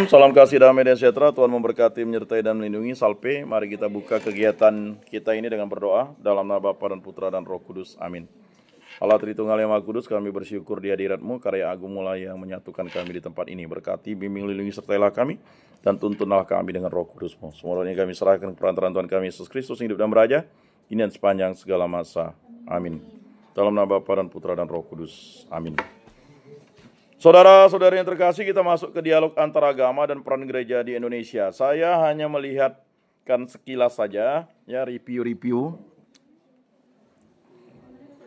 Shalom, salam kasih damai dan sejahtera. Tuhan memberkati, menyertai dan melindungi. Salpe, mari kita buka kegiatan kita ini dengan berdoa dalam nama Bapa dan Putra dan Roh Kudus. Amin. Allah Tritunggal yang Maha Kudus, kami bersyukur di hadirat-Mu, karya agung mulai yang menyatukan kami di tempat ini. Berkati, bimbing, lindungi, sertailah kami, dan tuntunlah kami dengan Roh Kudus-Mu. Semuanya kami serahkan ke perantaraan Tuhan kami Yesus Kristus, hidup dan beraja, kini dan sepanjang segala masa. Amin. Dalam nama Bapa dan Putra dan Roh Kudus. Amin. Saudara-saudari yang terkasih, kita masuk ke dialog antara agama dan peran gereja di Indonesia. Saya hanya melihatkan sekilas saja, ya, review.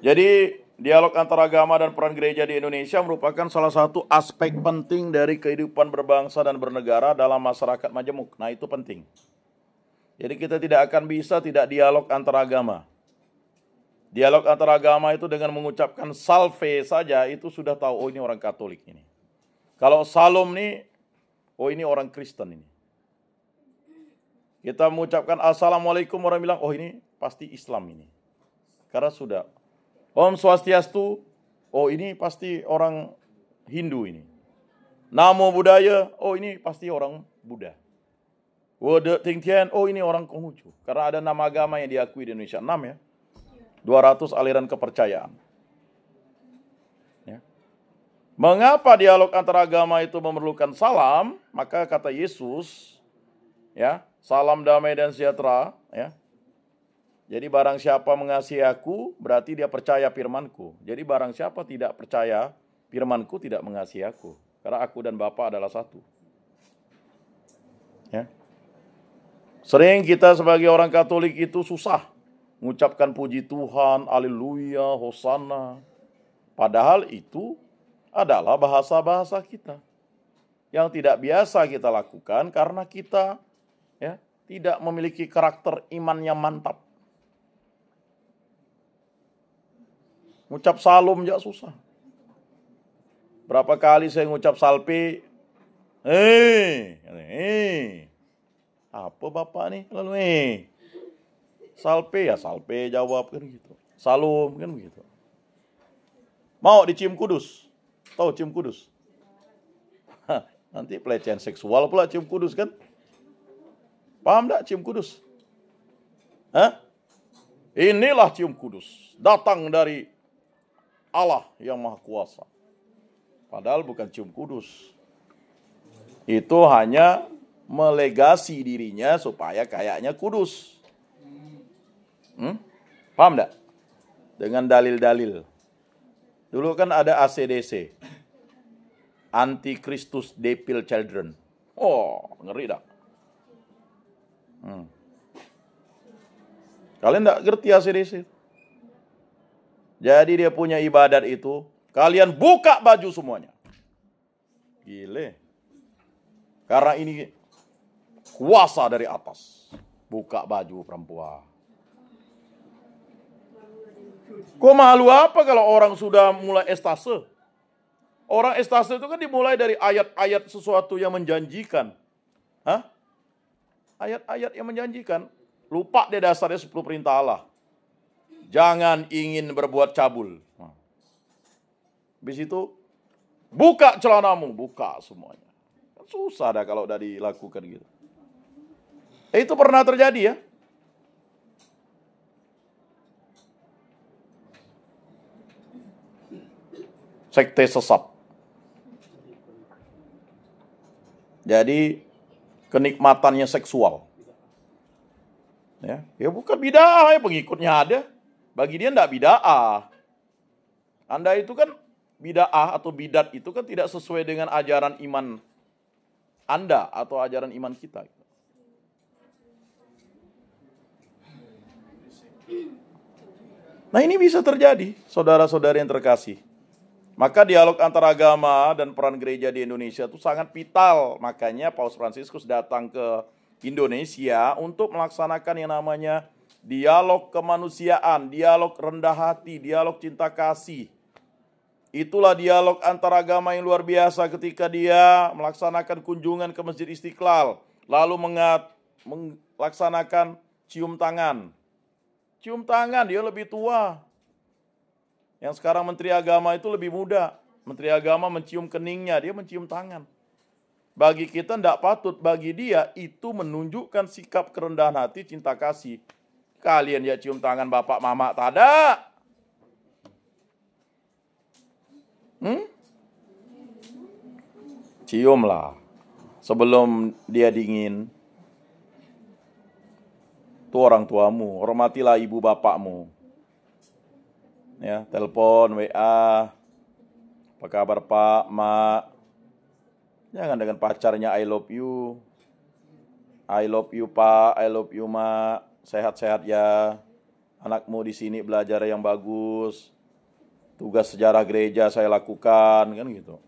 Jadi, dialog antara agama dan peran gereja di Indonesia merupakan salah satu aspek penting dari kehidupan berbangsa dan bernegara dalam masyarakat majemuk. Nah, itu penting. Jadi, kita tidak akan bisa tidak dialog antara agama. Dialog antara agama itu dengan mengucapkan salve saja itu sudah tahu, oh ini orang Katolik ini. Kalau salam nih, oh ini orang Kristen ini. Kita mengucapkan assalamualaikum, orang bilang, oh ini pasti Islam ini. Karena sudah. Om Swastiastu, oh ini pasti orang Hindu ini. Namo Buddhaya, oh ini pasti orang Buddha. Wode Ting Tian, oh ini orang Konghucu. Karena ada nama agama yang diakui di Indonesia, 6 ya. 200 aliran kepercayaan. Ya. Mengapa dialog antara agama itu memerlukan salam? Maka kata Yesus, ya, salam damai dan sejahtera. Ya. Jadi barang siapa mengasihi aku, berarti dia percaya firmanku. Jadi barang siapa tidak percaya firmanku, tidak mengasihi aku. Karena aku dan Bapa adalah satu. Ya. Sering kita sebagai orang Katolik itu susah mengucapkan puji Tuhan, haleluya, hosana. Padahal itu adalah bahasa-bahasa kita yang tidak biasa kita lakukan karena kita ya tidak memiliki karakter iman yang mantap. Ngucap salam aja susah. Berapa kali saya ngucap salpe, apa Bapak nih lalu salpe ya salpe jawab kan gitu. Salam kan begitu. Mau dicium kudus. Tahu cium kudus? Nanti pelecehan seksual pula cium kudus kan? Paham enggak cium kudus? Inilah cium kudus. Datang dari Allah yang Maha Kuasa. Padahal bukan cium kudus. Itu hanya melegasi dirinya supaya kayaknya kudus. Paham enggak? Dengan dalil-dalil. Dulu kan ada ACDC. Anti-Christus Devil Children. Oh, ngeri dah. Kalian enggak ngerti ACDC? Jadi dia punya ibadat itu, kalian buka baju semuanya. Gile. Karena ini kuasa dari atas. Buka baju perempuan. Kok malu apa kalau orang sudah mulai ekstase? Orang ekstase itu kan dimulai dari ayat-ayat sesuatu yang menjanjikan. Ayat-ayat yang menjanjikan. Lupa deh dasarnya 10 perintah Allah. Jangan ingin berbuat cabul. Habis itu, buka celanamu. Buka semuanya. Susah dah kalau udah dilakukan gitu. Itu pernah terjadi ya. Sekte sesat. Jadi kenikmatannya seksual. Ya bukan bid'ah, ya pengikutnya ada. Bagi dia enggak bid'ah. Anda itu kan bid'ah atau bidat itu kan tidak sesuai dengan ajaran iman Anda atau ajaran iman kita. Nah, ini bisa terjadi, saudara-saudari yang terkasih. Maka dialog antara agama dan peran gereja di Indonesia itu sangat vital. Makanya Paus Fransiskus datang ke Indonesia untuk melaksanakan yang namanya dialog kemanusiaan, dialog rendah hati, dialog cinta kasih. Itulah dialog antara agama yang luar biasa ketika dia melaksanakan kunjungan ke Masjid Istiqlal. Lalu melaksanakan cium tangan. Cium tangan, dia lebih tua. Yang sekarang Menteri Agama itu lebih muda. Menteri Agama mencium keningnya, dia mencium tangan. Bagi kita tidak patut, bagi dia itu menunjukkan sikap kerendahan hati, cinta kasih. Kalian ya cium tangan bapak mama tak ada. Ciumlah sebelum dia dingin. Itu orang tuamu, hormatilah ibu bapakmu. Ya, telepon, WA. Apa kabar Pak, Mak? Jangan dengan pacarnya I love you. I love you Pak, I love you Mak. Sehat-sehat ya. Anakmu di sini belajar yang bagus. Tugas sejarah gereja saya lakukan, kan gitu.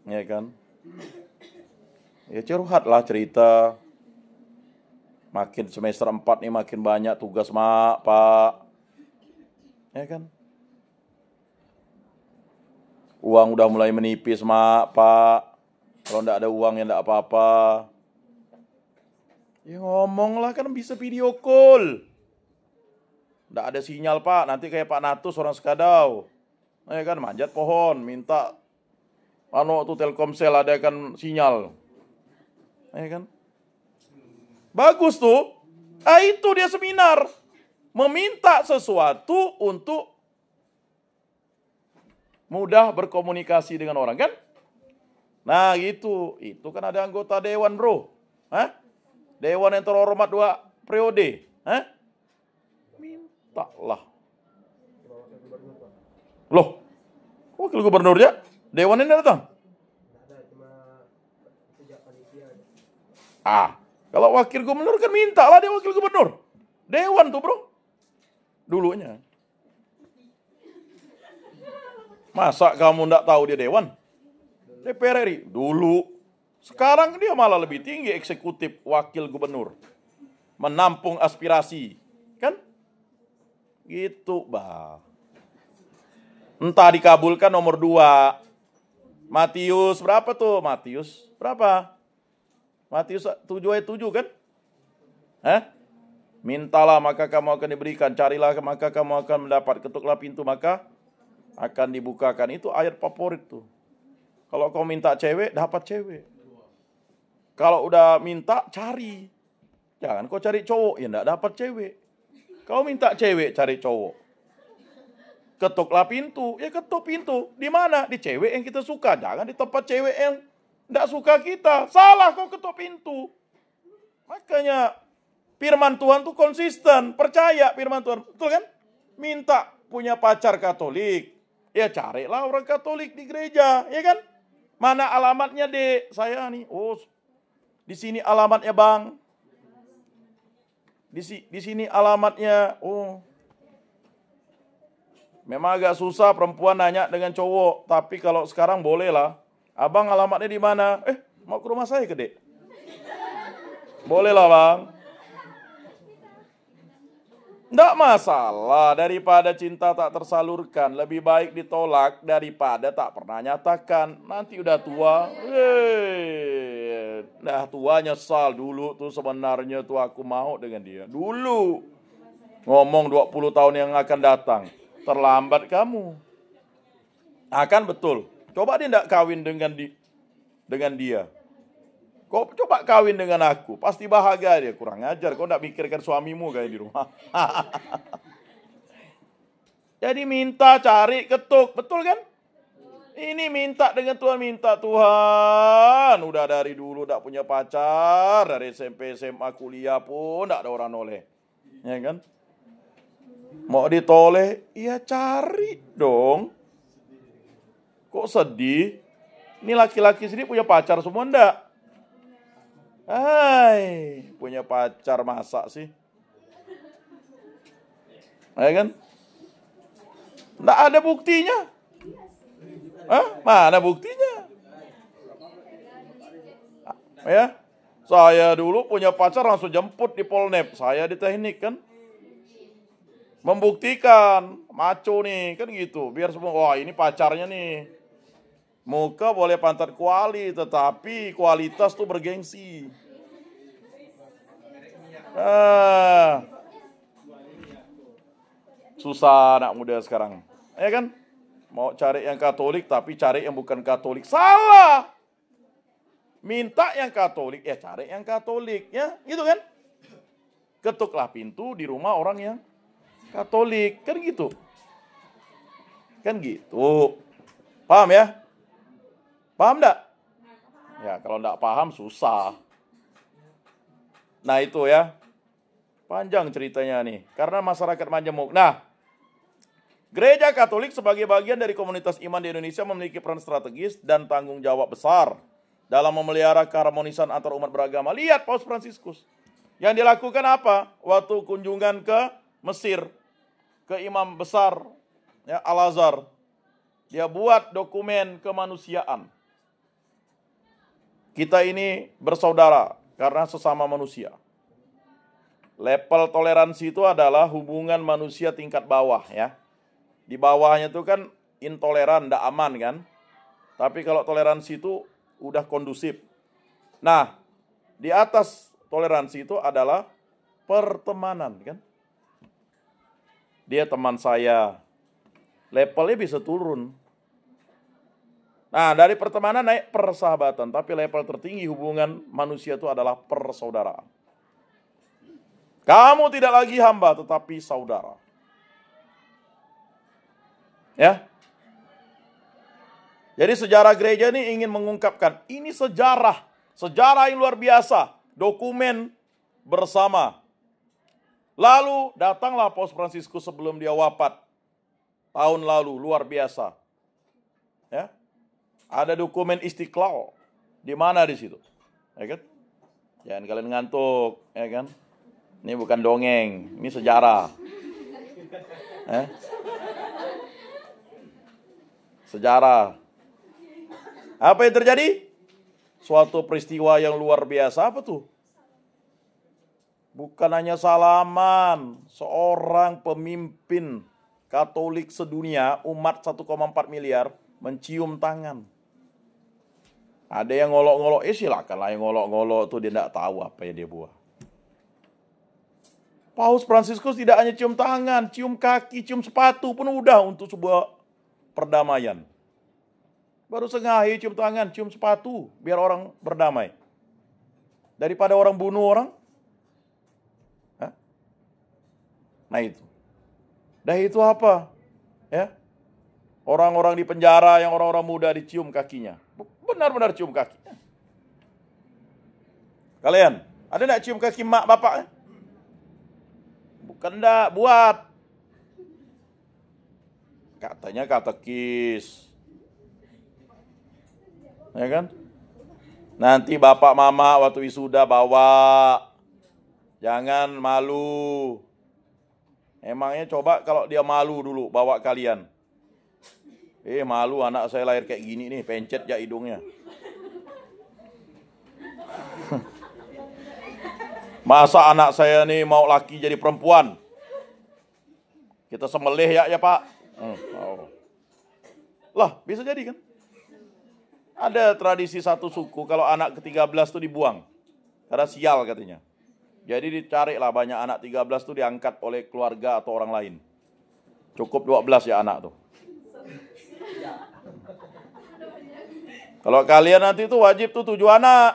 Ya kan? Ya curhatlah cerita. Makin semester 4 nih makin banyak tugas Mak, Pak. Ya kan? Uang udah mulai menipis Mak, Pak. Kalau enggak ada uang ya enggak apa-apa. Ya ngomonglah, kan bisa video call. Enggak ada sinyal Pak, nanti kayak Pak Natus orang Sekadau. Ya kan, manjat pohon, minta tuh Telkomsel ada kan sinyal. Ya kan? Bagus tuh. Itu dia seminar. Meminta sesuatu untuk mudah berkomunikasi dengan orang, kan? Nah gitu. Itu kan ada anggota dewan bro. Dewan yang terhormat 2 periode. Mintalah. Loh, wakil gubernurnya? Dewan ini datang? Kalau wakil gubernur kan mintalah dia wakil gubernur. Dewan tuh bro. Dulunya. Masa kamu enggak tahu dia dewan? DPR RI dulu. Sekarang dia malah lebih tinggi, eksekutif wakil gubernur. Menampung aspirasi. Kan? Gitu, bah. Entah dikabulkan nomor 2. Matius berapa tuh? Matius berapa? Matius 7 ayat 7 kan? Mintalah maka kamu akan diberikan, carilah maka kamu akan mendapat, ketuklah pintu maka akan dibukakan. Itu ayat favorit tuh. Kalau kau minta cewek, dapat cewek. Kalau udah minta, cari. Jangan kau cari cowok, ya enggak dapat cewek. Kau minta cewek, cari cowok. Ketuklah pintu, ya ketuk pintu. Di mana? Di cewek yang kita suka. Jangan di tempat cewek yang enggak suka kita. Salah kau ketuk pintu. Makanya firman Tuhan tuh konsisten. Percaya firman Tuhan. Betul kan? Minta punya pacar Katolik. Ya carilah orang Katolik di gereja. Ya kan? Mana alamatnya Dek? Saya nih. Oh, di sini alamatnya Bang. Di sini alamatnya. Oh. Memang agak susah perempuan nanya dengan cowok. Tapi kalau sekarang boleh lah. Abang alamatnya di mana? Mau ke rumah saya ke Dek? Boleh lah Bang. Nggak masalah, daripada cinta tak tersalurkan, lebih baik ditolak daripada tak pernah nyatakan. Nanti udah tua, tua nyesal. Dulu tuh sebenarnya tuh aku mau dengan dia. Dulu, ngomong 20 tahun yang akan datang, terlambat kamu. Akan betul, coba dia nggak kawin dengan dia. Kau coba kawin dengan aku, pasti bahagia dia. Kurang ajar, kau enggak mikirkan suamimu kayak di rumah. Jadi minta, cari, ketuk, betul kan? Ini minta dengan Tuhan, minta Tuhan. Udah dari dulu enggak punya pacar, dari SMP, SMA, kuliah pun enggak ada orang noleh. Ya kan? Mau ditoleh, ya cari dong. Kok sedih? Ini laki-laki sini punya pacar semua enggak? Punya pacar masa sih? Ya kan? Nggak ada buktinya. Mana buktinya? Ya, saya dulu punya pacar langsung jemput di Polnep. Saya di teknik kan. Membuktikan, maco nih, kan gitu. Biar semua, wah ini pacarnya nih. Muka boleh pantat kuali, tetapi kualitas tuh bergengsi. Susah anak muda sekarang. Ya kan? Mau cari yang Katolik, tapi cari yang bukan Katolik. Salah! Minta yang Katolik, ya cari yang Katolik, ya, gitu kan? Ketuklah pintu di rumah orang yang Katolik, kan gitu. Kan gitu. Paham ya? Paham enggak? Ya, kalau enggak paham susah. Nah, itu ya. Panjang ceritanya nih, karena masyarakat majemuk. Nah, Gereja Katolik sebagai bagian dari komunitas iman di Indonesia memiliki peran strategis dan tanggung jawab besar dalam memelihara keharmonisan antar umat beragama. Lihat Paus Fransiskus. Yang dilakukan apa? Waktu kunjungan ke Mesir, ke imam besar ya, Al-Azhar. Dia buat dokumen kemanusiaan. Kita ini bersaudara karena sesama manusia. Level toleransi itu adalah hubungan manusia tingkat bawah ya. Di bawahnya itu kan intoleran, tidak aman kan. Tapi kalau toleransi itu udah kondusif. Nah, di atas toleransi itu adalah pertemanan kan. Dia teman saya, levelnya bisa turun. Nah, dari pertemanan naik persahabatan, tapi level tertinggi hubungan manusia itu adalah persaudaraan. Kamu tidak lagi hamba, tetapi saudara. Ya. Jadi sejarah gereja ini ingin mengungkapkan, ini sejarah yang luar biasa, dokumen bersama. Lalu datanglah Paus Fransiskus sebelum dia wafat, tahun lalu, luar biasa. Ya. Ada dokumen Istiqlal, di mana di situ? Ya kan? Jangan kalian ngantuk, ya kan? Ini bukan dongeng, ini sejarah. Sejarah. Apa yang terjadi? Suatu peristiwa yang luar biasa. Apa tuh? Bukan hanya salaman. Seorang pemimpin Katolik sedunia, umat 1,4 miliar, mencium tangan. Ada yang ngolok-ngolok. Silakanlah yang ngolok-ngolok tuh, dia tidak tahu apa yang dia buat. Paus Fransiskus tidak hanya cium tangan, cium kaki, cium sepatu pun udah untuk sebuah perdamaian. Baru sengaja cium tangan, cium sepatu, biar orang berdamai. Daripada orang bunuh orang. Hah? Nah itu. Dah itu apa? Ya. Orang-orang di penjara yang orang-orang muda dicium kakinya. Benar-benar cium kakinya. Kalian, ada enggak cium kaki mak bapak? Bukan enggak, buat. Katanya katekis. Ya kan? Nanti bapak mama waktu wisuda bawa. Jangan malu. Emangnya coba kalau dia malu dulu bawa kalian. Malu anak saya lahir kayak gini nih, pencet ya hidungnya. Masa anak saya nih mau laki jadi perempuan? Kita sembelih ya Pak. Lah, bisa jadi kan? Ada tradisi satu suku kalau anak ke-13 tuh dibuang. Karena sial katanya. Jadi dicari lah banyak anak 13 tuh diangkat oleh keluarga atau orang lain. Cukup 12 ya anak tuh. Kalau kalian nanti tuh wajib tuh 7 anak.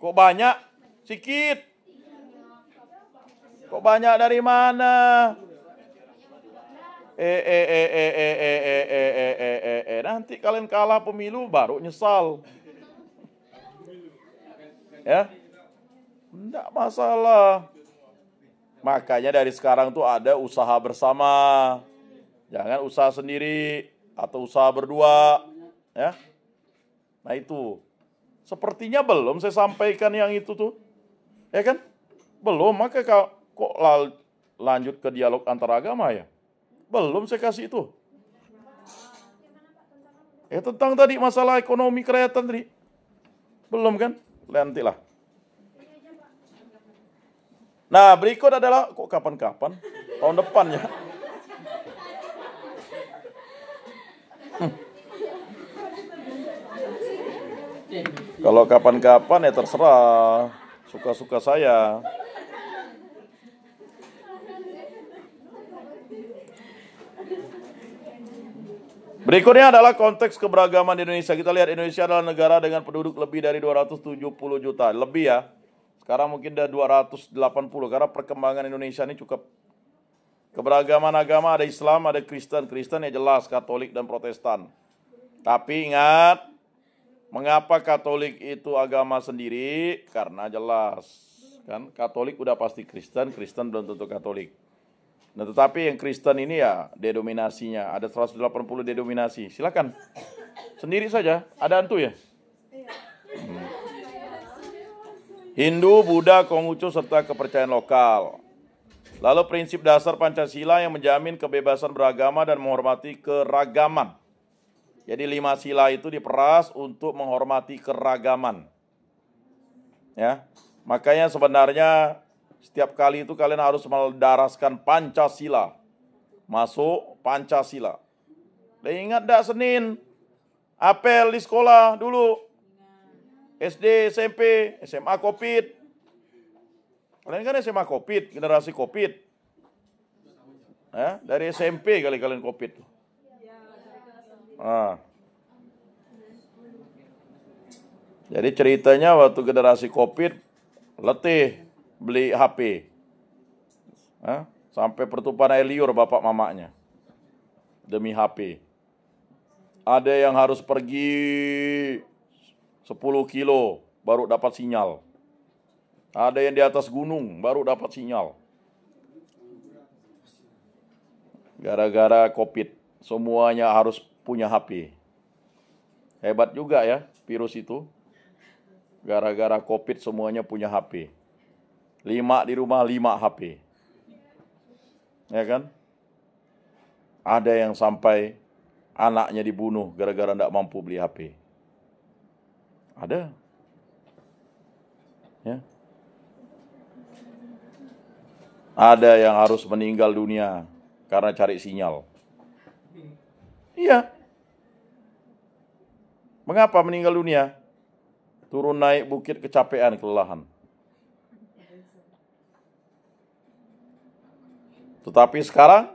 Kok banyak? Sikit. Kok banyak dari mana? Nanti kalian kalah pemilu baru nyesal. Ya? Enggak masalah. Makanya dari sekarang tuh ada usaha bersama. Jangan usaha sendiri atau usaha berdua, ya. Nah itu. Sepertinya belum saya sampaikan yang itu tuh. Ya kan? Belum, maka kok lanjut ke dialog antar agama ya? Belum saya kasih itu. Tentang tadi masalah ekonomi kerakyatan tadi. Belum kan? Nantilah. Nah, berikut adalah kok kapan-kapan? Tahun depan ya. Kalau kapan-kapan ya terserah. Suka-suka saya. Berikutnya adalah konteks keberagaman di Indonesia. Kita lihat Indonesia adalah negara dengan penduduk lebih dari 270 juta. Lebih ya. Sekarang mungkin udah 280 karena perkembangan Indonesia ini cukup. Keberagaman agama ada Islam, ada Kristen. Kristen ya jelas Katolik dan Protestan. Tapi ingat, mengapa Katolik itu agama sendiri? Karena jelas kan Katolik udah pasti Kristen, Kristen belum tentu Katolik. Nah, tetapi yang Kristen ini ya denominasinya ada 180 denominasi. Silakan. Sendiri saja, ada antu ya? Hindu, Buddha, Konghucu serta kepercayaan lokal. Lalu prinsip dasar Pancasila yang menjamin kebebasan beragama dan menghormati keragaman. Jadi 5 sila itu diperas untuk menghormati keragaman. Ya. Makanya sebenarnya setiap kali itu kalian harus mendaraskan Pancasila. Masuk Pancasila. Dan ingat dah Senin, apel di sekolah dulu. SD, SMP, SMA Covid. Kalian kan SMA Covid, generasi Covid. Ya, dari SMP kali kalian Covid. Nah. Jadi ceritanya waktu generasi Covid, letih beli HP. Sampai pertumpahan air liur bapak mamanya. Demi HP. Ada yang harus pergi 10 kilo baru dapat sinyal. Ada yang di atas gunung baru dapat sinyal. Gara-gara Covid, semuanya harus punya HP. Hebat juga ya virus itu. Gara-gara Covid semuanya punya HP. 5 di rumah, 5 HP. Ya kan? Ada yang sampai anaknya dibunuh gara-gara tidak mampu beli HP. Ada. Ya. Ada yang harus meninggal dunia karena cari sinyal. Iya. Mengapa meninggal dunia? Turun naik bukit kecapean, kelelahan. Tetapi sekarang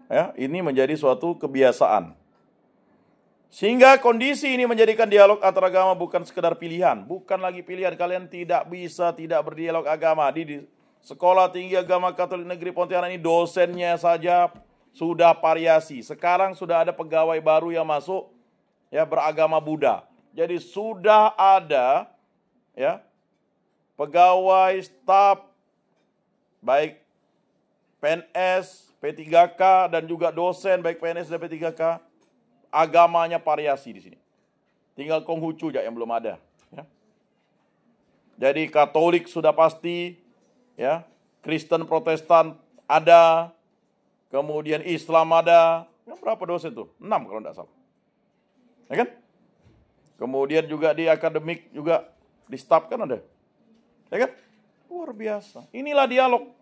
ya, ini menjadi suatu kebiasaan. Sehingga kondisi ini menjadikan dialog antaragama bukan sekedar pilihan. Bukan lagi pilihan, kalian tidak bisa tidak berdialog agama. Di Sekolah Tinggi Agama Katolik Negeri Pontianak ini dosennya saja sudah variasi. Sekarang sudah ada pegawai baru yang masuk ya beragama Buddha. Jadi sudah ada ya pegawai staf baik PNS, P3K dan juga dosen baik PNS dan P3K, agamanya variasi di sini. Tinggal Konghucu aja yang belum ada. Ya. Jadi Katolik sudah pasti, ya, Kristen Protestan ada, kemudian Islam ada. Ya, berapa dosen tuh? 6 kalau tidak salah. Ya kan? Kemudian juga di akademik juga di staf kan ada. Ya kan? Luar biasa. Inilah dialog.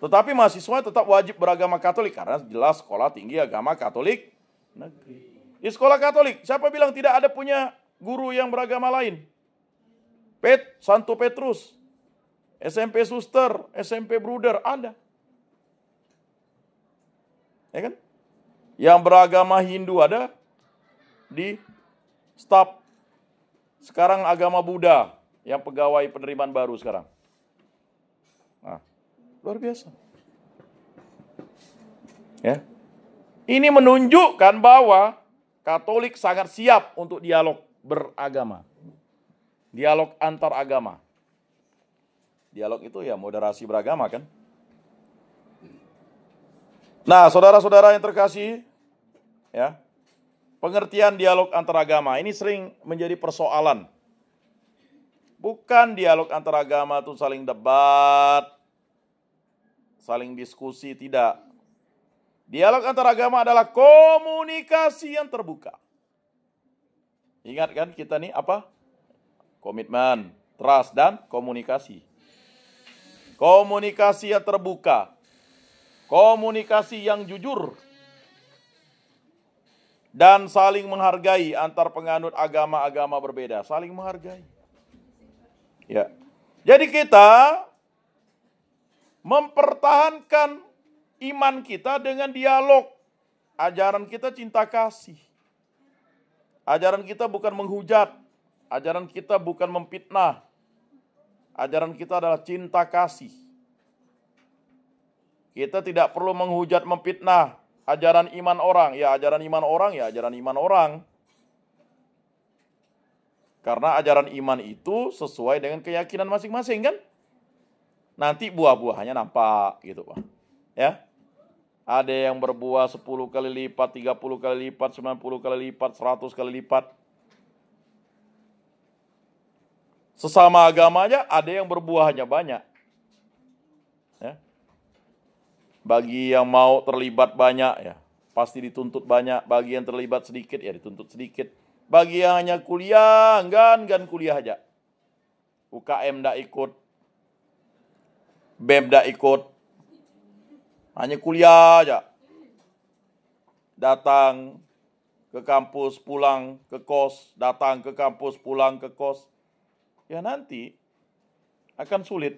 Tetapi mahasiswa tetap wajib beragama Katolik karena jelas Sekolah Tinggi Agama Katolik Negeri. Di sekolah Katolik, siapa bilang tidak ada punya guru yang beragama lain? Santo Petrus, SMP Suster, SMP Bruder, ada. Ya kan? Yang beragama Hindu ada di staf. Sekarang agama Buddha yang pegawai penerimaan baru sekarang. Nah, luar biasa. Ya. Ini menunjukkan bahwa Katolik sangat siap untuk dialog beragama. Dialog antar agama. Dialog itu ya moderasi beragama kan. Nah, saudara-saudara yang terkasih, ya, pengertian dialog antar agama ini sering menjadi persoalan. Bukan dialog antar agama itu saling debat, saling diskusi, tidak. Dialog antar agama adalah komunikasi yang terbuka. Ingat kan kita nih apa? Komitmen, trust, dan komunikasi. Komunikasi yang terbuka. Komunikasi yang jujur. Dan saling menghargai antar penganut agama-agama berbeda. Saling menghargai. Ya. Jadi kita mempertahankan iman kita dengan dialog. ajaran kita cinta kasih. Ajaran kita bukan menghujat. Ajaran kita bukan memfitnah. Ajaran kita adalah cinta kasih. Kita tidak perlu menghujat, memfitnah ajaran iman orang. Ya ajaran iman orang, ya ajaran iman orang. Karena ajaran iman itu sesuai dengan keyakinan masing-masing kan? Nanti buah-buahnya nampak gitu Pak. Ya. Ada yang berbuah 10 kali lipat, 30 kali lipat, 90 kali lipat, 100 kali lipat. Sesama agama aja ada yang berbuahnya banyak. Ya. Bagi yang mau terlibat banyak ya, pasti dituntut banyak. Bagi yang terlibat sedikit ya dituntut sedikit. Bagi yang hanya kuliah, enggan kuliah aja. UKM ndak ikut. BEM ndak ikut. Hanya kuliah aja. Datang ke kampus, pulang ke kos. Datang ke kampus, pulang ke kos. Ya nanti akan sulit.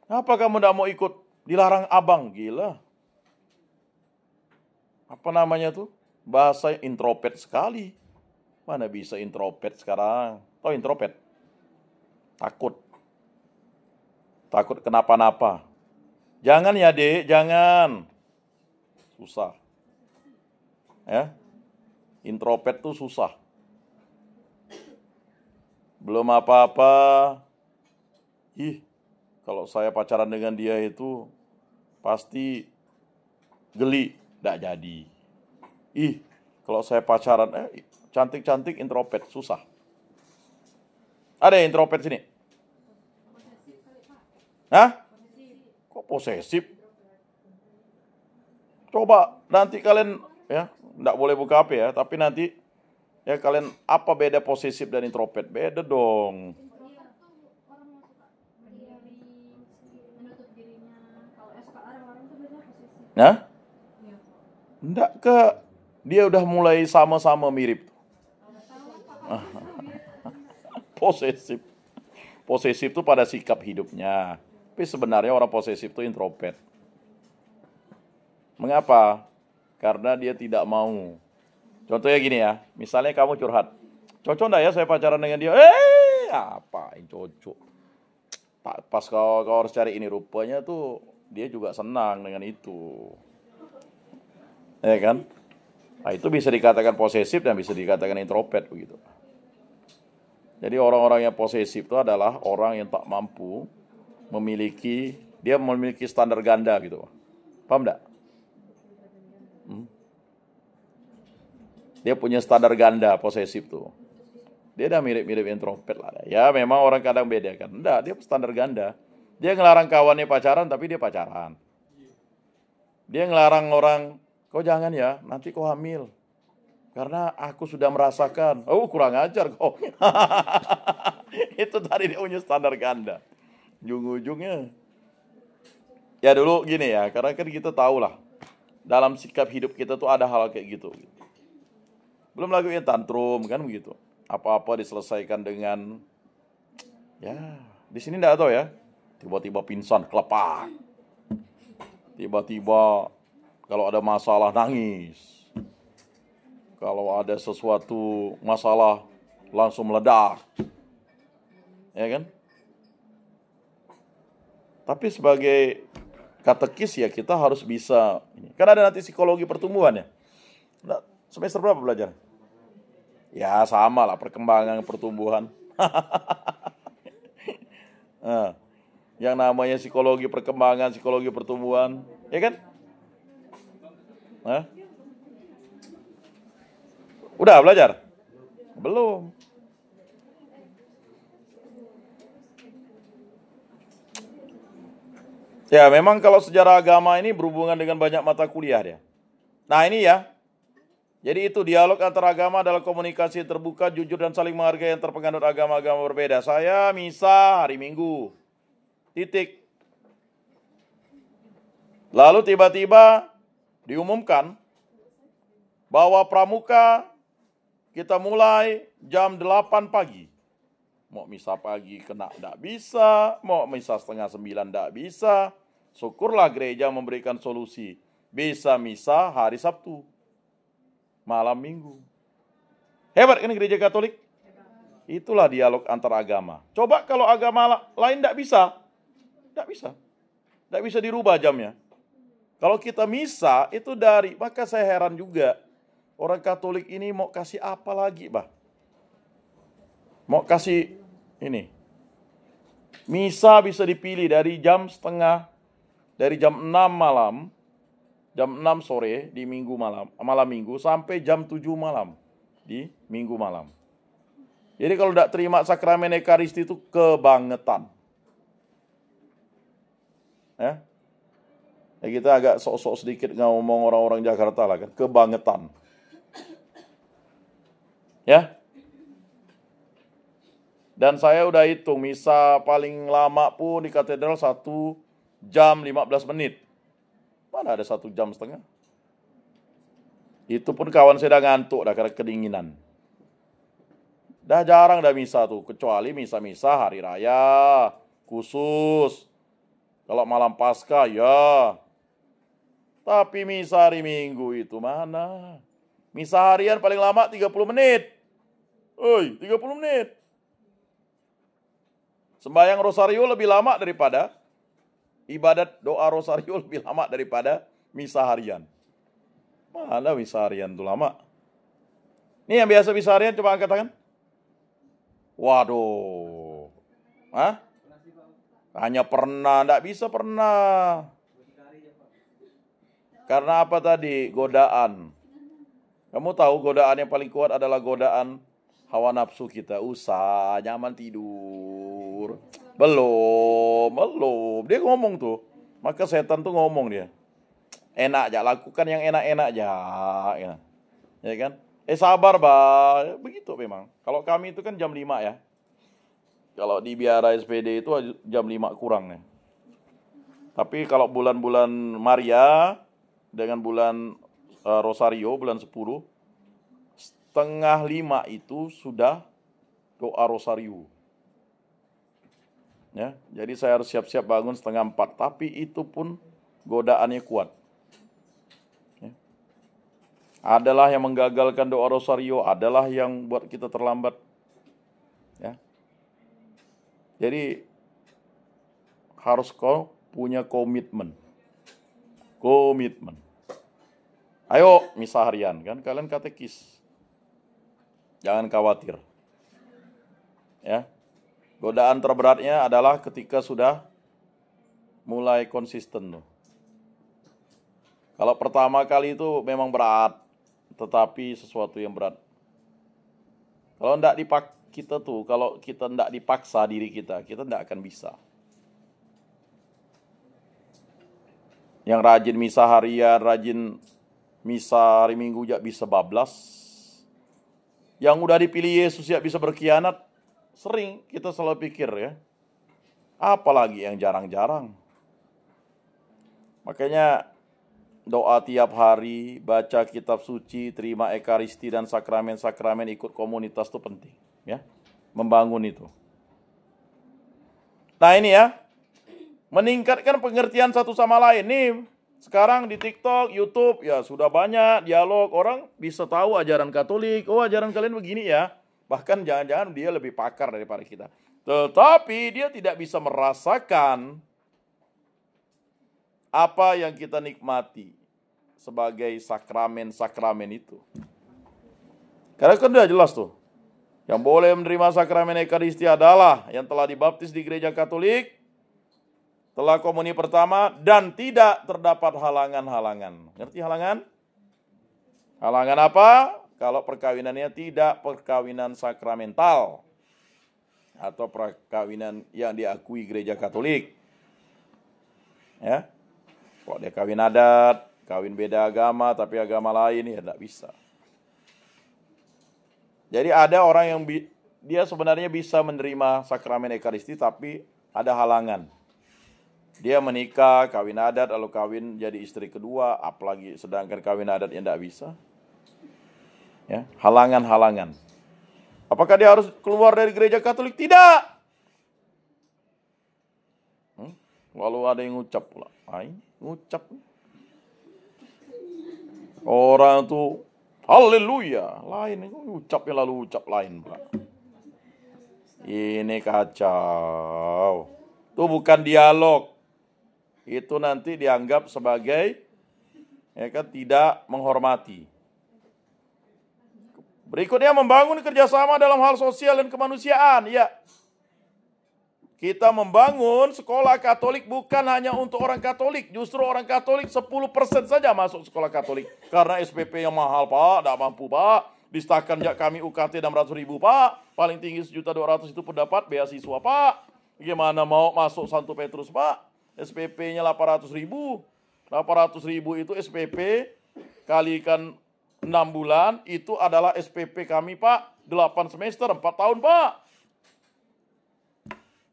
Apa kamu tidak mau ikut? Dilarang abang. Gila. Apa namanya tuh? Bahasa introvert sekali. Mana bisa introvert sekarang? Tahu introvert? Takut. Takut kenapa-napa. Jangan ya dek, jangan. Susah. Ya. Introvert tuh susah. Belum apa-apa. Kalau saya pacaran dengan dia itu pasti geli, nggak jadi. Kalau saya pacaran, cantik-cantik introvert, susah. Ada yang introvert sini? Hah? Kok posesif? Coba nanti kalian ya, nggak boleh buka HP ya, tapi nanti ya kalian apa beda posesif dan introvert? Beda dong. Nah? Enggak ke dia udah mulai sama-sama mirip. Posesif. Posesif itu pada sikap hidupnya. Tapi sebenarnya orang posesif itu introvert. Mengapa? Karena dia tidak mau. Contohnya gini ya, misalnya kamu curhat. Cocok enggak ya saya pacaran dengan dia? Apain cocok? Pas kau harus cari ini, rupanya tuh dia juga senang dengan itu. Ya kan? Nah, itu bisa dikatakan posesif dan bisa dikatakan introvert begitu. Jadi orang-orang yang posesif itu adalah orang yang tak mampu memiliki standar ganda gitu. Paham enggak? Dia punya standar ganda, posesif tuh. Dia udah mirip-mirip introvert lah. Ya memang orang kadang beda kan. Enggak, dia standar ganda. Dia ngelarang kawannya pacaran tapi dia pacaran. Dia ngelarang orang, kau jangan ya, nanti kau hamil. Karena aku sudah merasakan. Oh, kurang ajar kau. Itu tadi dia punya standar ganda. Ujung-ujungnya. Ya dulu gini ya, karena kan kita tahu lah. Dalam sikap hidup kita tuh ada hal kayak gitu. Belum lagi yang tantrum kan begitu. Apa-apa diselesaikan dengan, ya di sini enggak tahu ya. Tiba-tiba pingsan, kelepak. Tiba-tiba kalau ada masalah nangis. Kalau ada sesuatu masalah langsung meledak. Ya kan? Tapi sebagai katekis ya kita harus bisa. Kan ada nanti psikologi pertumbuhan ya. Nah, semester berapa belajar? Ya sama lah perkembangan pertumbuhan. Nah, yang namanya psikologi perkembangan, psikologi pertumbuhan, ya kan? Nah, udah belajar? Belum. Ya memang kalau sejarah agama ini berhubungan dengan banyak mata kuliah ya. Nah ini ya. Jadi itu dialog antara agama adalah komunikasi terbuka, jujur dan saling menghargai antar penganut agama-agama berbeda. Saya misa hari Minggu. Titik. Lalu tiba-tiba diumumkan bahwa pramuka kita mulai jam 8 pagi. Mau misa pagi kena enggak bisa, mau misa setengah 9 enggak bisa. Syukurlah gereja memberikan solusi. Bisa misa hari Sabtu. malam minggu. Hebat kan gereja Katolik? Itulah dialog antar agama. Coba kalau agama lain tidak bisa. Tidak bisa. Tidak bisa dirubah jamnya. Kalau kita misa itu maka saya heran juga. Orang Katolik ini mau kasih apa lagi, bah? Mau kasih ini. Misa bisa dipilih dari jam 6 malam, jam 6 sore di minggu malam minggu sampai jam 7 malam di minggu malam. Jadi kalau tidak terima sakramen Ekaristi itu kebangetan. Ya kita agak sok-sok sedikit ngomong orang-orang Jakarta lah kan, kebangetan. Ya. Dan saya udah hitung misa paling lama pun di katedral 1 jam 15 menit. Mana ada 1 jam setengah. Itu pun kawan saya udah ngantuk dah karena kedinginan. Dah jarang dah misa tuh, kecuali misa-misa hari raya khusus. Kalau malam Paskah ya. Tapi misa hari Minggu itu mana? Misa harian paling lama 30 menit. 30 menit. Sembahyang rosario lebih lama daripada ibadat doa rosario lebih lama daripada misa harian. Mana misa harian itu lama? Ini yang biasa misa harian coba angkat tangan. Waduh. Hah? Hanya pernah, enggak bisa pernah. Karena apa tadi? Godaan. Kamu tahu godaan yang paling kuat adalah godaan hawa nafsu kita. Usah, nyaman tidur. Belum. Dia ngomong tuh. Maka setan tuh ngomong dia. Enak aja, lakukan yang enak-enak aja. Ya kan? Sabar, bah. Begitu memang. Kalau kami itu kan jam 5 ya. Kalau di biara SPD itu jam 5 kurang ya. Tapi kalau bulan-bulan Maria dengan bulan Rosario, bulan 10, setengah 5 itu sudah doa Rosario. Ya, jadi saya harus siap-siap bangun setengah 4. Tapi itu pun godaannya kuat. Ya. Adalah yang menggagalkan doa Rosario, adalah yang buat kita terlambat. Ya. Jadi harus kau punya komitmen. Ayo misa harian kan, kalian katekis. Jangan khawatir. Ya. Godaan terberatnya adalah ketika sudah mulai konsisten tuh. Kalau pertama kali itu memang berat, tetapi sesuatu yang berat. Kalau kalau kita enggak dipaksa diri kita enggak akan bisa. Yang rajin misa harian, rajin misa hari Minggu ya bisa bablas. Yang udah dipilih Yesus ya bisa berkhianat. Sering kita selalu pikir ya. Apalagi yang jarang-jarang. Makanya doa tiap hari, baca kitab suci, terima ekaristi dan sakramen-sakramen, ikut komunitas itu penting. Ya, membangun itu. Nah ini ya, meningkatkan pengertian satu sama lain. Nih, sekarang di TikTok, YouTube, ya sudah banyak dialog. Orang bisa tahu ajaran Katolik. Oh, ajaran kalian begini ya. Bahkan jangan-jangan dia lebih pakar daripada kita. Tetapi dia tidak bisa merasakan apa yang kita nikmati sebagai sakramen-sakramen itu. Karena kan udah jelas tuh. Yang boleh menerima sakramen Ekaristi adalah yang telah dibaptis di gereja Katolik, telah komuni pertama, dan tidak terdapat halangan-halangan. Ngerti halangan? Halangan apa? Kalau perkawinannya tidak perkawinan sakramental atau perkawinan yang diakui gereja Katolik. Ya. Kalau dia kawin adat, kawin beda agama tapi agama lain ya tidak bisa. Jadi ada orang yang dia sebenarnya bisa menerima sakramen Ekaristi tapi ada halangan. Dia menikah, kawin adat, lalu kawin jadi istri kedua, apalagi sedangkan kawin adat yang tidak bisa. Ya, halangan-halangan. Apakah dia harus keluar dari gereja Katolik? Tidak. Lalu ada yang ngucap pula. Ngucap. Orang tuh Haleluya. Lain, ucapnya lalu ucap lain, Pak. Ini kacau. Itu bukan dialog. Itu nanti dianggap sebagai ya kan, tidak menghormati. Berikutnya membangun kerjasama dalam hal sosial dan kemanusiaan. Ya, kita membangun sekolah Katolik bukan hanya untuk orang Katolik. Justru orang Katolik 10% saja masuk sekolah Katolik. Karena SPP yang mahal, Pak. Tidak mampu, Pak. Disahkan jak kami UKT 600.000, Pak. Paling tinggi 1.200.000 itu pendapat beasiswa, Pak. Gimana mau masuk Santo Petrus, Pak? SPP-nya 800.000. 800.000 itu SPP kalikan 6 bulan. Itu adalah SPP kami, Pak. 8 semester, 4 tahun, Pak.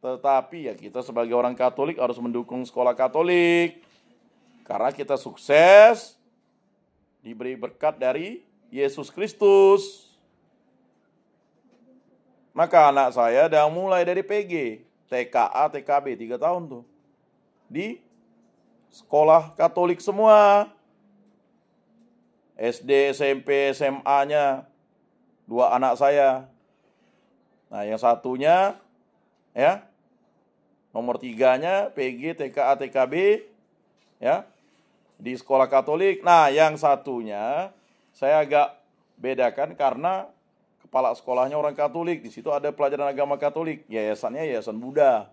Tetapi ya kita sebagai orang Katolik harus mendukung sekolah Katolik. Karena kita sukses, diberi berkat dari Yesus Kristus. Maka anak saya udah mulai dari PG, TKA, TKB, 3 tahun tuh. Di sekolah Katolik semua. SD, SMP, SMA-nya 2 anak saya. Nah yang satunya ya, nomor 3-nya PG, TKA, TKB ya, di sekolah Katolik. Nah, yang satunya saya agak bedakan karena kepala sekolahnya orang Katolik. Di situ ada pelajaran agama Katolik. Yayasannya Yayasan Buddha.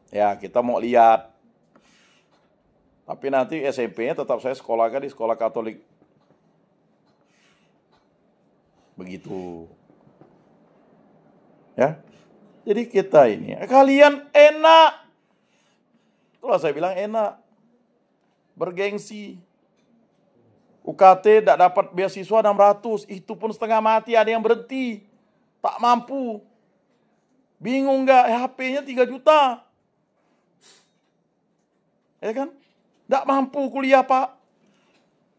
Ya, kita mau lihat. Tapi nanti SMP-nya tetap saya sekolahkan di sekolah Katolik. Begitu. Ya. Jadi kita ini, kalian enak. Itulah saya bilang enak. Bergengsi. UKT tidak dapat beasiswa 600. Itu pun setengah mati, ada yang berhenti. Tak mampu. Bingung nggak? HP-nya 3 juta. Ya kan? Tidak mampu kuliah, Pak.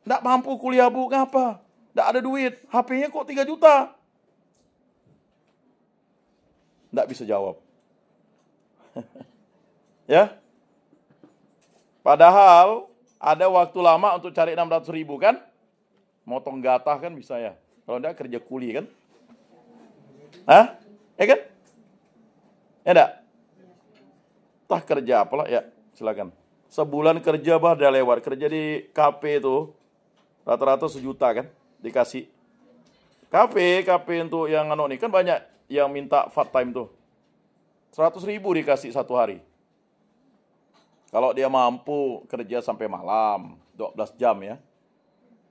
Tidak mampu kuliah, Bu. Ngapa? Tidak ada duit. HP-nya kok 3 juta. Tidak bisa jawab. Ya. Padahal ada waktu lama untuk cari 600.000 kan? Motong gatah kan bisa ya. Kalau enggak kerja kuli kan? Hah? Ya kan? Ya enggak? Tah kerja apalah ya, silakan. Sebulan kerja bah udah lewat. Kerja di KP itu rata-rata 1 juta kan dikasih. KP untuk yang anu nih kan banyak yang minta part time tuh. 100.000 dikasih 1 hari. Kalau dia mampu kerja sampai malam, 12 jam ya.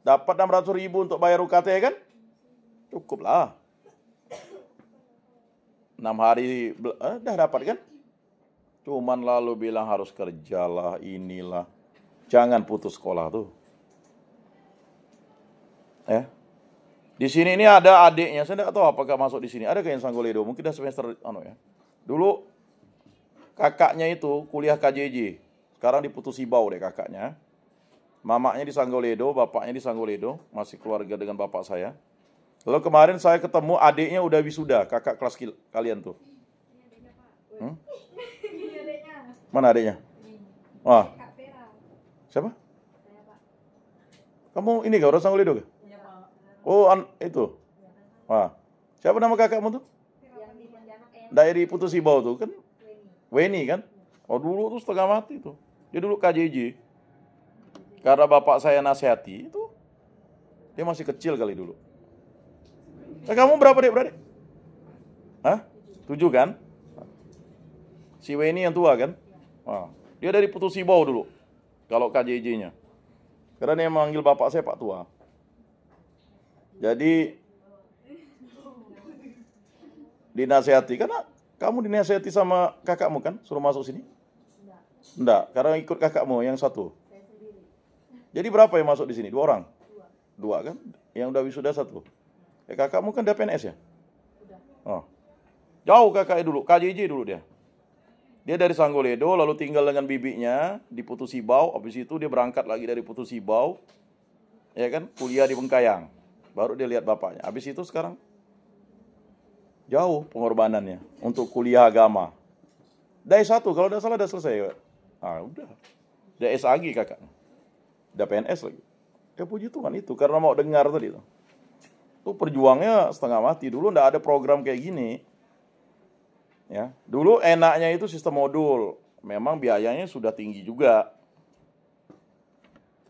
Dapat 600.000 untuk bayar UKT kan? Cukup lah. 6 hari, dah dapat kan? Cuman lalu bilang harus kerjalah, inilah. Jangan putus sekolah tuh. Ya. Di sini ini ada adiknya, saya tidak tahu apakah masuk di sini. Ada kayak yang Sanggoledo, mungkin dah semester ya. Dulu kakaknya itu kuliah KJJ. Sekarang di Putu Sibau deh kakaknya. Mamanya di Sanggoledo, bapaknya di Sanggoledo, masih keluarga dengan bapak saya. Lalu kemarin saya ketemu adiknya udah wisuda, kakak kelas kalian tuh. Mana adiknya? Wah. Siapa? Kamu ini gak orang Sanggoledo gak? Oh, itu. Wah. Siapa nama kakakmu tuh? Dari Putu Sibau tuh kan? Weni kan? Oh, dulu tuh setengah mati tuh. Dia dulu KJJ. Karena bapak saya nasihati itu. Dia masih kecil kali dulu. Kamu berapa beradik? Hah? 7 kan? Si Weni yang tua kan? Wah. Dia dari Putu Sibau dulu. Kalau KJJ-nya. Karena dia manggil bapak saya Pak Tua. Jadi dinasihati, karena kamu dinasihati sama kakakmu kan, suruh masuk sini? Enggak, karena ikut kakakmu yang satu. Jadi berapa yang masuk di sini? 2 orang? 2 kan? Yang udah wisuda 1. Kakakmu kan udah PNS ya? Oh. Jauh kakaknya dulu, KJJ dulu dia. Dia dari Sanggoledo, lalu tinggal dengan bibinya di Putu Sibau. Habis itu dia berangkat lagi dari Putu Sibau, ya kan, kuliah di Bengkayang. Baru dia lihat bapaknya. Habis itu sekarang jauh pengorbanannya untuk kuliah agama. Dari 1, kalau udah salah udah selesai. Ah, udah. Udah S lagi kakak. Udah PNS lagi. Ya puji Tuhan itu, karena mau dengar tadi itu. Itu perjuangnya setengah mati. Dulu nggak ada program kayak gini. Ya, dulu enaknya itu sistem modul. Memang biayanya sudah tinggi juga.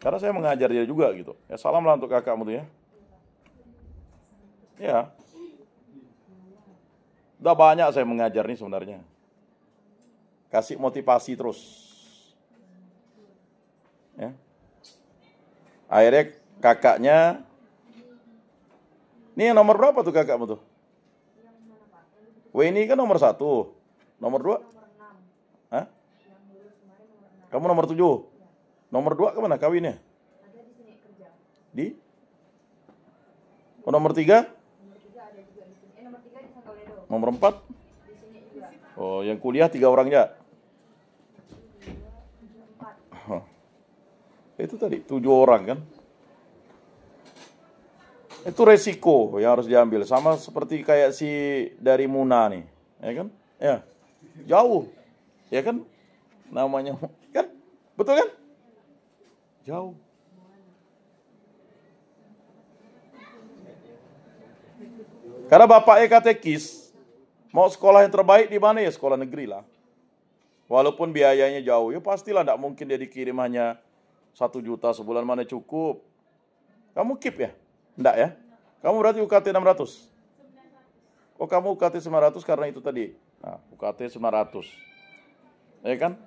Karena saya mengajar dia juga gitu. Ya salam lah untuk kakakmu tuh ya. Ya. Udah banyak saya mengajar nih sebenarnya. Kasih motivasi terus. Ya. Akhirnya kakaknya, ini yang nomor berapa tuh kakakmu tuh? Weni kan nomor 1. Nomor 2? Hah? Kamu nomor 7? Nomor 2 kemana kawinnya? Di? Oh, nomor 3? Nomor 4? Oh, yang kuliah 3 orang ya? Itu tadi 7 orang kan? Itu resiko yang harus diambil. Sama seperti kayak si dari Muna nih, ya kan? Ya, jauh, ya kan? Namanya kan, betul kan? Jauh. Karena bapaknya katekis, mau sekolah yang terbaik di mana ya? Sekolah negeri lah. Walaupun biayanya jauh, ya pastilah tidak mungkin dia dikirim hanya 1 juta sebulan, mana cukup. Kamu keep ya? Enggak ya? Kamu berarti UKT 600. Oh, kamu UKT 900 karena itu tadi. Nah, UKT 900. Ya kan?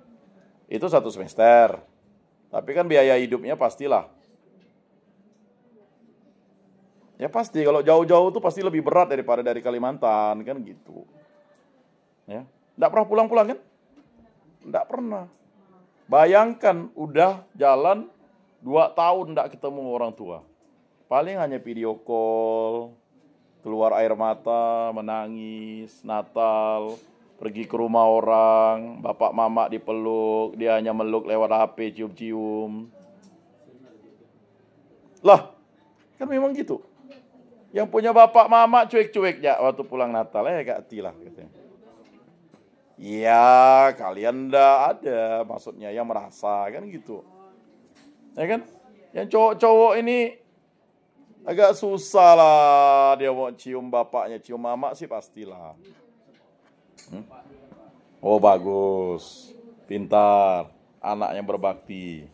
Itu 1 semester. Tapi kan biaya hidupnya pastilah. Ya pasti, kalau jauh-jauh itu pasti lebih berat daripada dari Kalimantan, kan gitu. Ya. Enggak pernah pulang-pulang kan? Enggak pernah. Bayangkan udah jalan 2 tahun enggak ketemu orang tua. Paling hanya video call, keluar air mata, menangis, Natal, pergi ke rumah orang, bapak mama dipeluk, dia hanya meluk lewat HP, cium-cium. Lah, kan memang gitu. Yang punya bapak mama cuek-cuek ya waktu pulang Natal, Kak Tilah katanya. Iya, kalian ndak ada, maksudnya yang merasa kan gitu. Ya kan? Yang cowok-cowok ini agak susah lah, dia mau cium bapaknya, cium mama sih pastilah. Oh bagus, pintar, anak yang berbakti,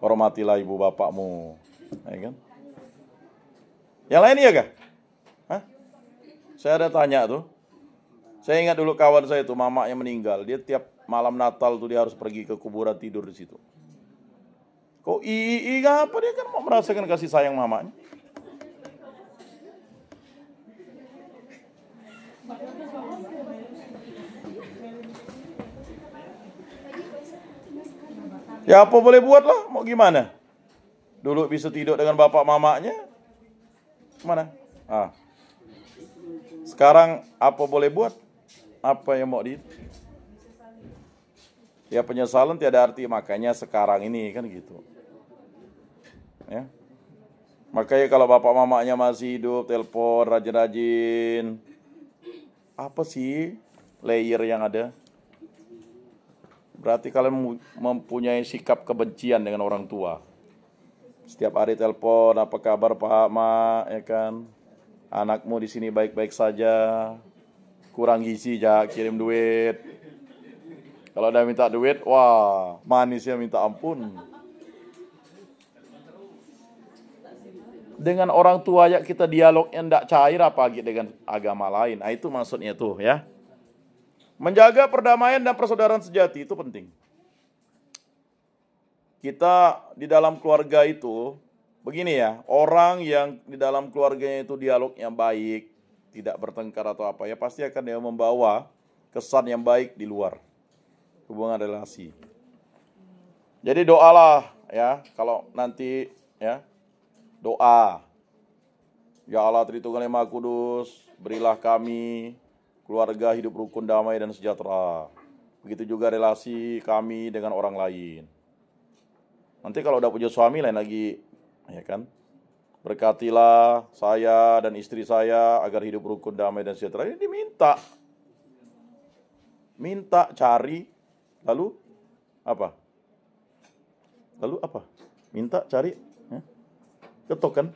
hormatilah ibu bapakmu, ya kan? Yang lain iya kah? Hah? Saya ada tanya tuh, saya ingat dulu kawan saya tuh mamanya meninggal, dia tiap malam Natal tuh dia harus pergi ke kuburan tidur di situ. Kok apa dia kan mau merasakan kasih sayang mamanya. Ya apa boleh buat lah, mau gimana? Dulu bisa tidur dengan bapak mamanya, mana? Sekarang apa boleh buat? Apa yang mau Ya penyesalan tiada arti, makanya sekarang ini kan gitu. Ya. Makanya kalau bapak mamanya masih hidup, telepon rajin-rajin. Apa sih layer yang ada? Berarti kalian mempunyai sikap kebencian dengan orang tua. Setiap hari telepon, apa kabar Pak Ma, ya kan? Anakmu di sini baik-baik saja. Kurang gizi ya, kirim duit. Kalau udah minta duit, wah, manisnya minta ampun. Dengan orang tua ya kita dialognya ndak cair, apalagi dengan agama lain. Nah, itu maksudnya tuh ya. Menjaga perdamaian dan persaudaraan sejati itu penting. Kita di dalam keluarga itu, begini ya, orang yang di dalam keluarganya itu dialognya baik, tidak bertengkar atau apa ya, pasti akan dia membawa kesan yang baik di luar hubungan relasi. Jadi doalah ya, kalau nanti ya, doa. Ya Allah Tritunggal Yang Maha Kudus, berilah kami keluarga hidup rukun, damai dan sejahtera. Begitu juga relasi kami dengan orang lain. Nanti kalau udah punya suami lain lagi, ya kan? Berkatilah saya dan istri saya agar hidup rukun, damai dan sejahtera. Ini diminta. Minta, cari, lalu apa? Minta, cari. Ya? Ketok kan?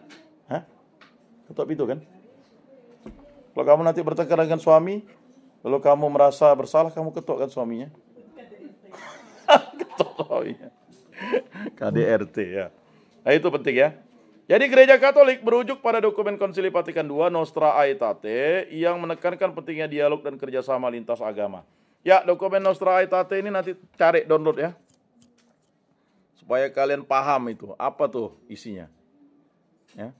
Hah? Ketok pintu kan? Kalau kamu nanti bertengkar dengan suami, kalau kamu merasa bersalah, kamu ketok kan suaminya? Ketok suaminya. KDRT ya. Nah itu penting ya. Jadi gereja Katolik berujuk pada dokumen Konsili Vatikan II Nostra Aetate yang menekankan pentingnya dialog dan kerjasama lintas agama. Ya, dokumen Nostra Aetate ini nanti cari download ya. Supaya kalian paham itu, apa tuh isinya. Ya.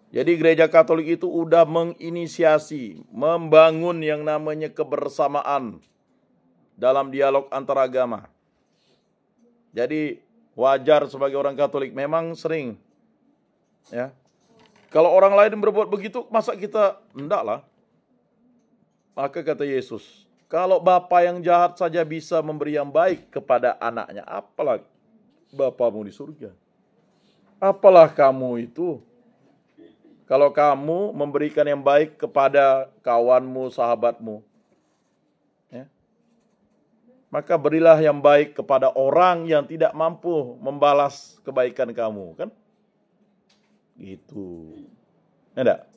Jadi gereja Katolik itu udah menginisiasi, membangun yang namanya kebersamaan dalam dialog antaragama. Jadi wajar sebagai orang Katolik, memang sering ya. Kalau orang lain berbuat begitu, masa kita enggak lah. Maka kata Yesus, kalau Bapa yang jahat saja bisa memberi yang baik kepada anaknya, apalagi Bapamu di surga. Apalah kamu itu. Kalau kamu memberikan yang baik kepada kawanmu, sahabatmu, ya, maka berilah yang baik kepada orang yang tidak mampu membalas kebaikan kamu, kan? Gitu. Enggak?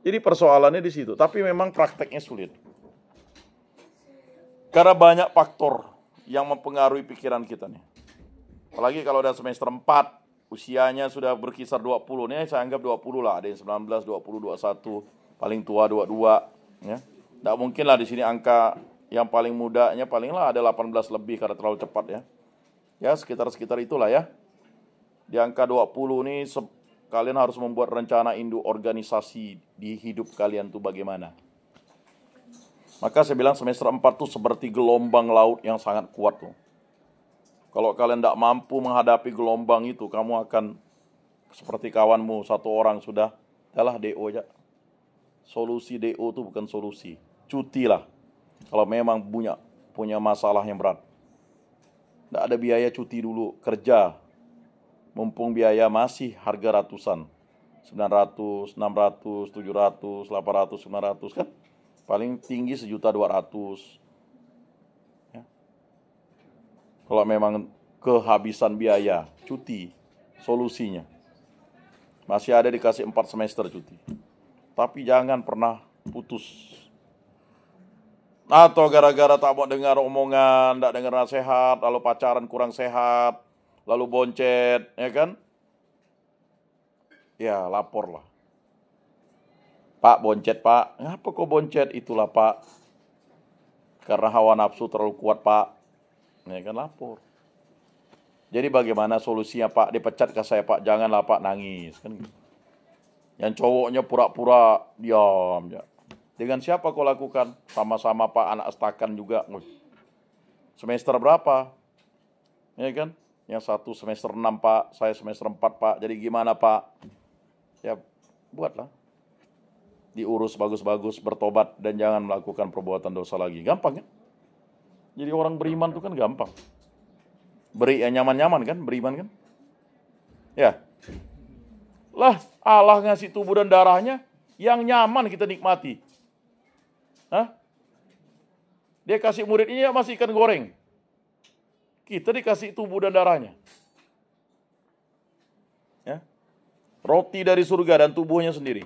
Jadi persoalannya di situ, tapi memang prakteknya sulit. Karena banyak faktor yang mempengaruhi pikiran kita nih. Apalagi kalau udah semester 4, usianya sudah berkisar 20 nih, saya anggap 20 lah, ada yang 19, 20, 21, paling tua 22, ya. Enggak mungkin lah di sini angka yang paling mudanya paling lah ada 18 lebih karena terlalu cepat ya. Ya, sekitar itulah ya. Di angka 20 nih kalian harus membuat rencana induk organisasi di hidup kalian tuh bagaimana. Maka saya bilang semester 4 tuh seperti gelombang laut yang sangat kuat tuh. Kalau kalian tidak mampu menghadapi gelombang itu, kamu akan seperti kawanmu, satu orang sudah, adalah DO aja. Solusi DO itu bukan solusi. Cuti lah. Kalau memang punya masalah yang berat. Tidak ada biaya cuti dulu, kerja. Mumpung biaya masih harga ratusan. 900, 600, 700, 800, 900 kan. Paling tinggi 1.200.000. Kalau memang kehabisan biaya, cuti, solusinya. Masih ada dikasih 4 semester cuti. Tapi jangan pernah putus. Atau gara-gara tak mau dengar omongan, tak dengar nasihat, lalu pacaran kurang sehat, lalu boncet, ya kan? Ya, lapor lah. Pak, boncet pak. Ngapa kok boncet? Itulah pak. Karena hawa nafsu terlalu kuat pak. Ya kan, lapor. Jadi bagaimana solusinya pak? Dipecat ke saya pak? Janganlah pak nangis. Kan? Yang cowoknya pura-pura diam. Ya. Dengan siapa kau lakukan? Sama-sama pak, anak estakan juga. Semester berapa? Ya kan? Yang satu semester 6 pak, saya semester 4 pak. Jadi gimana pak? Ya buatlah. Diurus bagus-bagus, bertobat dan jangan melakukan perbuatan dosa lagi. Gampang kan? Jadi orang beriman itu kan gampang. Beri yang nyaman-nyaman kan, beriman kan? Ya. Lah, Allah ngasih tubuh dan darahnya yang nyaman kita nikmati. Hah? Dia kasih muridnya masih ikan goreng. Kita dikasih tubuh dan darahnya. Ya. Roti dari surga dan tubuhnya sendiri.